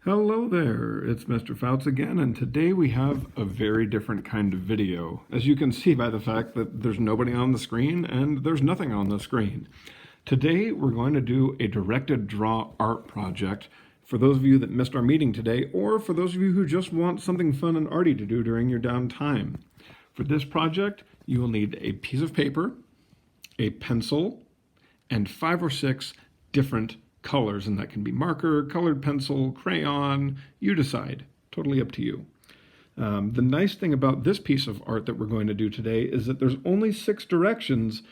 Hello there, it's Mr. Fouts again, and today we have a very different kind of video. As you can see by the fact that there's nobody on the screen and there's nothing on the screen. Today we're going to do a directed draw art project for those of you that missed our meeting today, or for those of you who just want something fun and arty to do during your downtime. For this project, you will need a piece of paper, a pencil, and 5 or 6 different colors, and that can be marker, colored pencil, crayon, you decide, totally up to you. The nice thing about this piece of art that we're going to do today is that there's only 6 directions,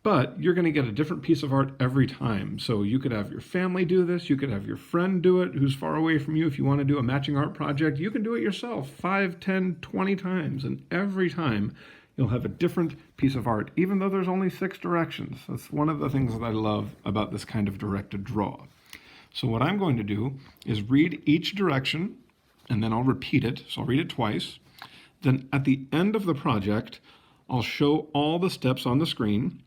but you're going to get a different piece of art every time. So you could have your family do this, you could have your friend do it who's far away from you. If you want to do a matching art project, you can do it yourself 5, 10, 20 times, and every time you'll have a different piece of art, even though there's only 6 directions. That's one of the things that I love about this kind of directed draw. So what I'm going to do is read each direction, and then I'll repeat it. So I'll read it twice. Then at the end of the project, I'll show all the steps on the screen.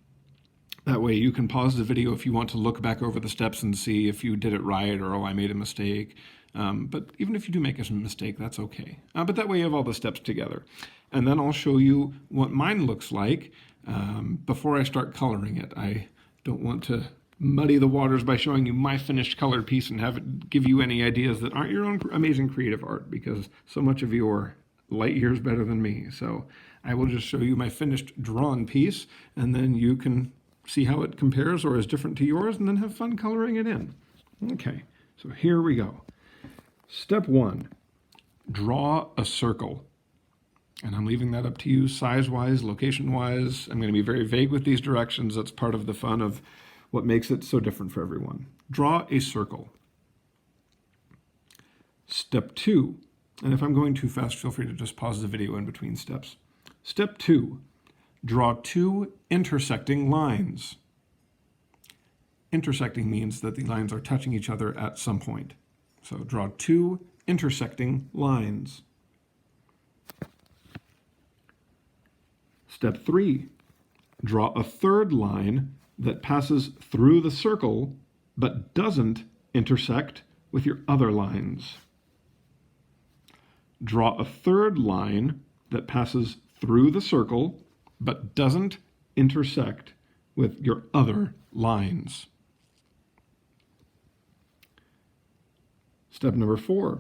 That way you can pause the video if you want to look back over the steps and see if you did it right or, oh, I made a mistake. But even if you do make a mistake, that's okay. But that way you have all the steps together. And then I'll show you what mine looks like before I start coloring it. I don't want to muddy the waters by showing you my finished colored piece and have it give you any ideas that aren't your own amazing creative art, because so much of you are light years better than me. So I will just show you my finished drawn piece, and then you can see how it compares or is different to yours, and then have fun coloring it in. Okay, so here we go. Step 1, draw a circle. And I'm leaving that up to you size-wise, location-wise. I'm going to be very vague with these directions. That's part of the fun of what makes it so different for everyone. Draw a circle. Step 2, and if I'm going too fast, feel free to just pause the video in between steps. Step 2, draw 2 intersecting lines. Intersecting means that the lines are touching each other at some point. So draw 2 intersecting lines. Step 3, draw a third line that passes through the circle but doesn't intersect with your other lines. Draw a third line that passes through the circle but doesn't intersect with your other lines. Step number 4,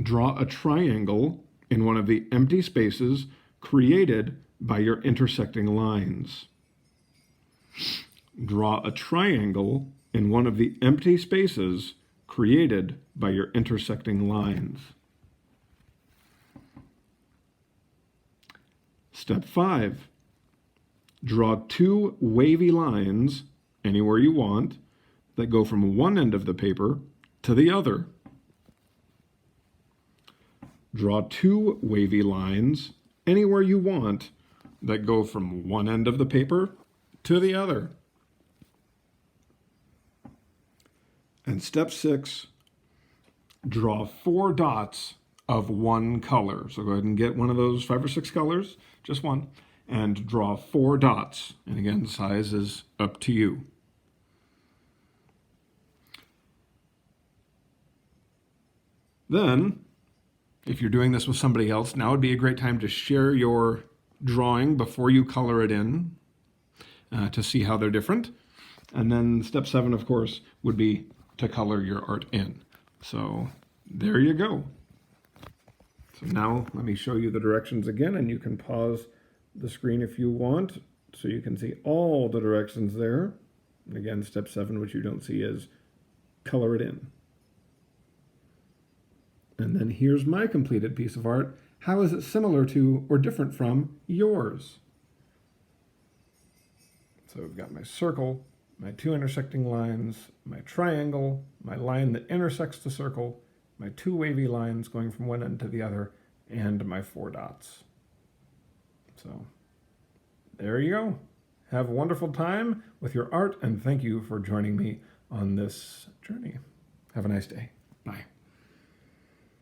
draw a triangle in one of the empty spaces created by your intersecting lines. Draw a triangle in one of the empty spaces created by your intersecting lines. Step 5, draw 2 wavy lines anywhere you want that go from one end of the paper to the other. Draw 2 wavy lines anywhere you want that go from one end of the paper to the other. And step 6, draw 4 dots of one color. So go ahead and get one of those 5 or 6 colors, just one, and draw 4 dots. And again, size is up to you. Then, if you're doing this with somebody else, now would be a great time to share your drawing before you color it in to see how they're different. And then step 7, of course, would be to color your art in. So there you go. So now let me show you the directions again, and you can pause the screen if you want so you can see all the directions there. And again, step 7, which you don't see, is color it in. And then here's my completed piece of art. How is it similar to or different from yours? So we've got my circle, my 2 intersecting lines, my triangle, my line that intersects the circle, my 2 wavy lines going from one end to the other, and my 4 dots. So there you go. Have a wonderful time with your art, and thank you for joining me on this journey. Have a nice day.